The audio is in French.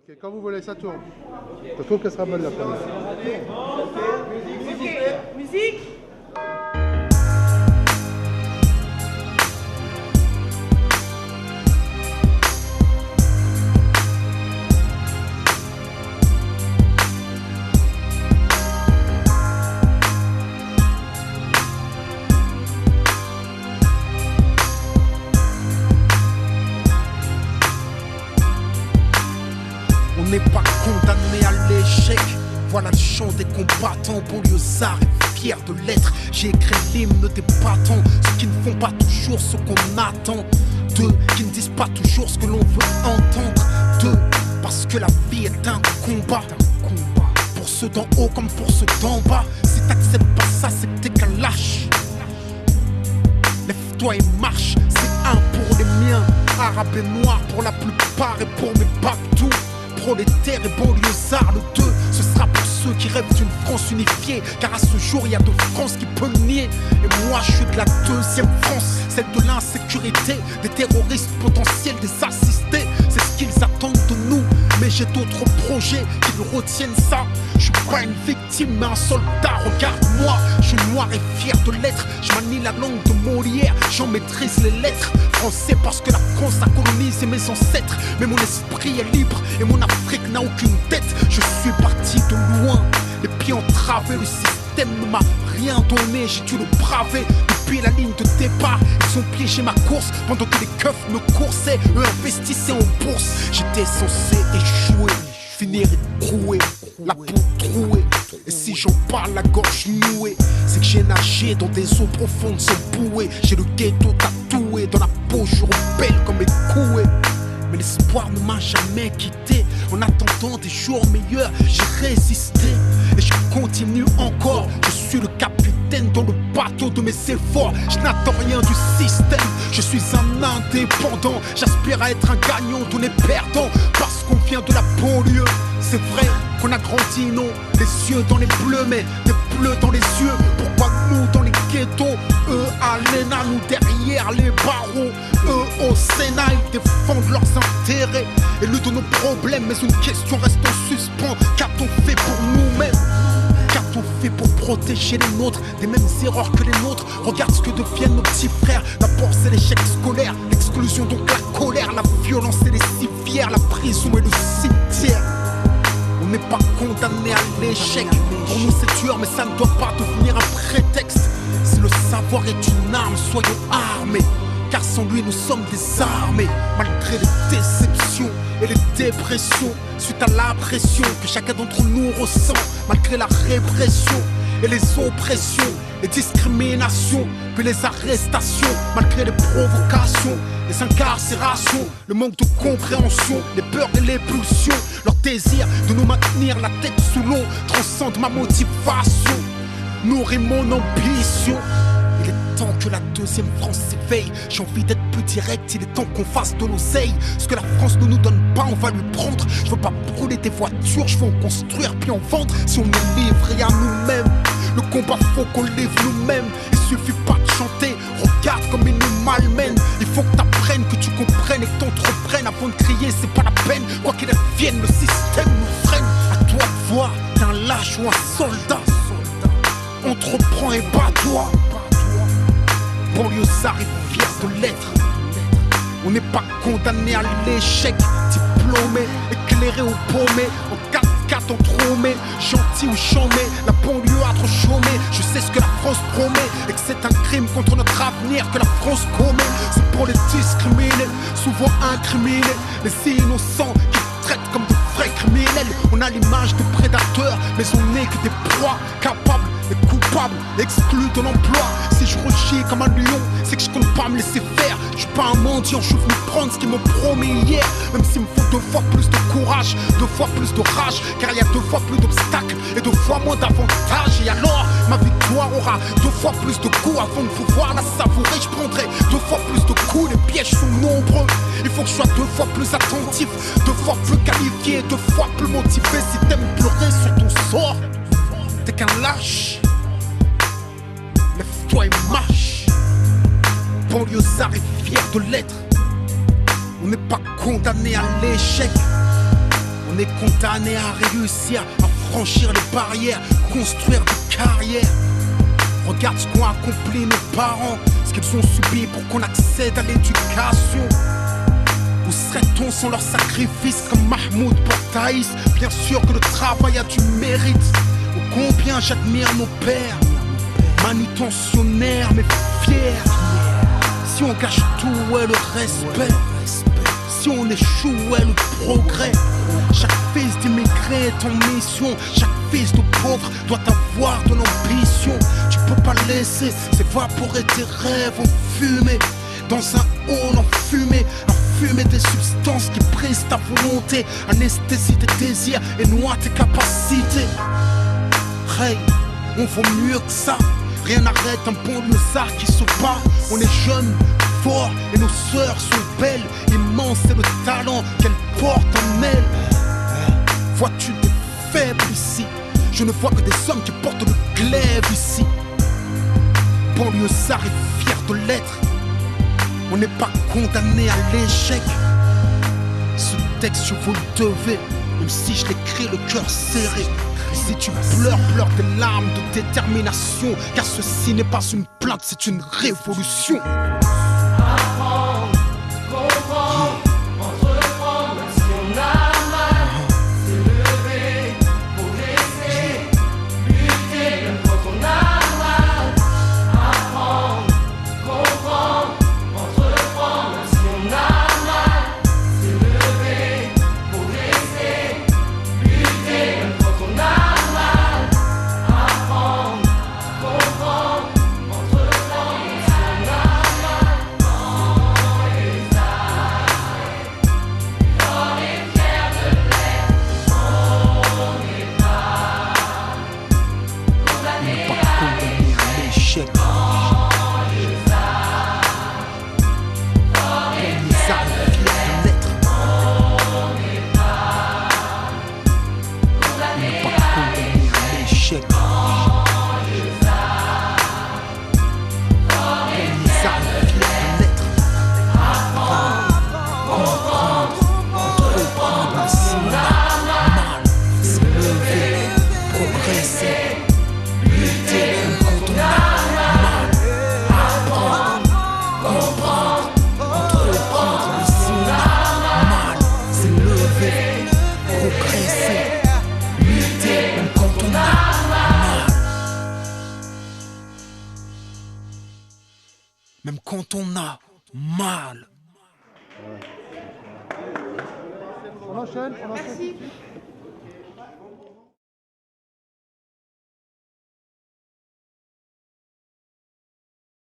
Ok, quand vous voulez, ça tourne. Je trouve qu'elle sera bonne la première. Ok, musique. On n'est pas condamné à l'échec. Voilà le chant des combattants, banlieusards et fiers de l'être. J'ai écrit l'hymne des battants, ceux qui ne font pas toujours ce qu'on attend d'eux, qui ne disent pas toujours ce que l'on veut entendre d'eux. Parce que la vie est un combat, pour ceux d'en haut comme pour ceux d'en bas. Si t'acceptes pas ça, c'est que t'es qu'un lâche. Lève-toi et marche, c'est un pour les miens, arabes et noirs pour la plupart et pour mes babtous. Prolétaires et banlieusards, le 2, ce sera pour ceux qui rêvent d'une France unifiée. Car à ce jour, il y a deux France qui peut le nier. Et moi, je suis de la deuxième France, celle de l'insécurité, des terroristes potentiels, des assistés. C'est ce qu'ils attendent de nous, mais j'ai d'autres projets qui nous retiennent ça. Je suis pas une victime, mais un soldat, regarde-moi. Je suis noir et fier de l'être, je manie la langue de Molière, j'en maîtrise les lettres. Français parce que la France a colonisé mes ancêtres. Mais mon esprit est libre et mon Afrique n'a aucune tête. Je suis parti de loin, les pieds entravés, le système ne m'a rien donné, j'ai dû le braver. Depuis la ligne de départ, ils ont piégé ma course pendant que les keufs me coursaient, eux investissaient en bourse. J'étais censé échouer, finir écroué, la peau trouée. Et si j'en parle la gorge nouée, c'est que j'ai nagé dans des eaux profondes sans bouée. J'ai le ghetto tatoué dans la peau, je rebelle comme écoué. Mais l'espoir ne m'a jamais quitté. En attendant des jours meilleurs, j'ai résisté. Et je continue encore, je suis le capitaine dans le bateau de mes efforts. Je n'attends rien du système, je suis un indépendant. J'aspire à être un gagnant, tout n'est perdant. Parce qu'on vient de la banlieue. C'est vrai qu'on a grandi, non, les yeux dans les bleus, mais des bleus dans les yeux. Pourquoi nous dans les ghettos, eux à l'ENA, nous derrière les barreaux, eux au Sénat, ils défendent leurs intérêts et luttent nos problèmes. Mais une question reste en suspens, qu'a-t-on fait pour nous-mêmes? Qu'a-t-on fait pour protéger les nôtres des mêmes erreurs que les nôtres? Regarde ce que deviennent nos petits frères. D'abord c'est l'échec scolaire, l'exclusion donc la colère, la violence et les civières, la prison et le cimetière. On n'est pas condamné à l'échec. Pour nous c'est dur mais ça ne doit pas devenir un prétexte. Si le savoir est une arme, soyons armés. Car sans lui nous sommes désarmés. Malgré les déceptions et les dépressions, suite à la pression que chacun d'entre nous ressent. Malgré la répression et les oppressions, les discriminations, puis les arrestations. Malgré les provocations, les incarcérations, le manque de compréhension, les peurs et les pulsions. Leur désir de nous maintenir la tête sous l'eau transcende ma motivation, nourrit mon ambition. Il est temps que la deuxième France s'éveille. J'ai envie d'être plus direct, il est temps qu'on fasse de l'oseille. Ce que la France ne nous donne pas, on va lui prendre. Je veux pas brûler des voitures, je veux en construire puis en vendre. Si on est livré à nous-mêmes, le combat faut qu'on livre nous-mêmes. Il suffit pas de chanter, regarde comme il nous malmène. Il faut que t'apprennes, que tu comprennes et que t'entreprennes. Avant de crier, c'est pas la peine, quoi qu'il advienne, le système nous freine. À toi de voir, t'es un lâche ou un soldat. Entreprends et bats-toi. Banlieusards et fiers de l'être. On n'est pas condamné à l'échec. Diplômé, éclairé ou paumé, en 4x4 entrômé, gentil ou chômé, la banlieue a trop chômé. Je sais ce que la France promet et que c'est un crime contre notre avenir que la France commet. C'est pour les discriminés, souvent incriminés, les innocents qui traitent comme de vrais criminels. On a l'image de prédateurs, mais on n'est que des proies capables et coupables, exclus de l'emploi. Si je rugis comme un lion, c'est que je compte pas me laisser faire. Je suis pas un mendiant, je veux prendre ce qu'ils m'ont promis hier. Même s'il me faut 2 fois plus de courage, 2 fois plus de rage, car il y a 2 fois plus d'obstacles et 2 fois moins d'avantages. Et alors, ma victoire aura 2 fois plus de coups. Avant de pouvoir la savourer, je prendrai 2 fois plus de coups. Les pièges sont nombreux, il faut que je sois 2 fois plus attentif, 2 fois plus qualifié, 2 fois plus motivé. Si t'aimes pleurer sur ton sort, t'es qu'un lâche. Lève-toi et marche. Banlieusard et fier de l'être. On n'est pas condamné à l'échec. On On est condamné à réussir, à franchir les barrières, construire des carrières. Regarde ce qu'ont accompli nos parents, ce qu'ils ont subi pour qu'on accède à l'éducation. Où serait-on sans leur sacrifice comme Mahmoud pour Thaïs? Bien sûr que le travail a du mérite. Oh, combien j'admire nos pères, manutentionnaires mais fiers. Si on gâche tout, où est le respect? Si on échoue, où est le progrès? Chaque fils d'immigré est en mission. Chaque fils de pauvre doit avoir de l'ambition. Tu peux pas laisser s'évaporer tes rêves en fumée. Dans un hall enfumé, fumer des substances qui brisent ta volonté, anesthésie tes désirs et noie tes capacités. Hey, on vaut mieux que ça. Rien n'arrête un bon lézard qui se bat. On est jeunes, forts et nos sœurs sont belles. Immense est le talent qu'elles portent en elles. Vois-tu des faibles ici? Je ne vois que des hommes qui portent le glaive ici. Banlieusard est fier de l'être. On n'est pas condamné à l'échec. Ce texte, je vous le devais, même si je l'écris le cœur serré. Si tu pleures, pleure des larmes de détermination. Car ceci n'est pas une plainte, c'est une révolution. Apprendre, comprendre, entreprendre, même si on a mal. S'élever, progresser, lutter, même quand on a mal. Apprendre, comprendre, entreprendre, même si on a mal. S'élever, progresser, lutter, même quand on a mal. Apprendre, comprendre, entreprendre, même si on a mal. On les arrête, on est fiers de l'être. On n'est pas condamné à l'échec. Même quand on a mal. On enchaîne, on enchaîne. Merci.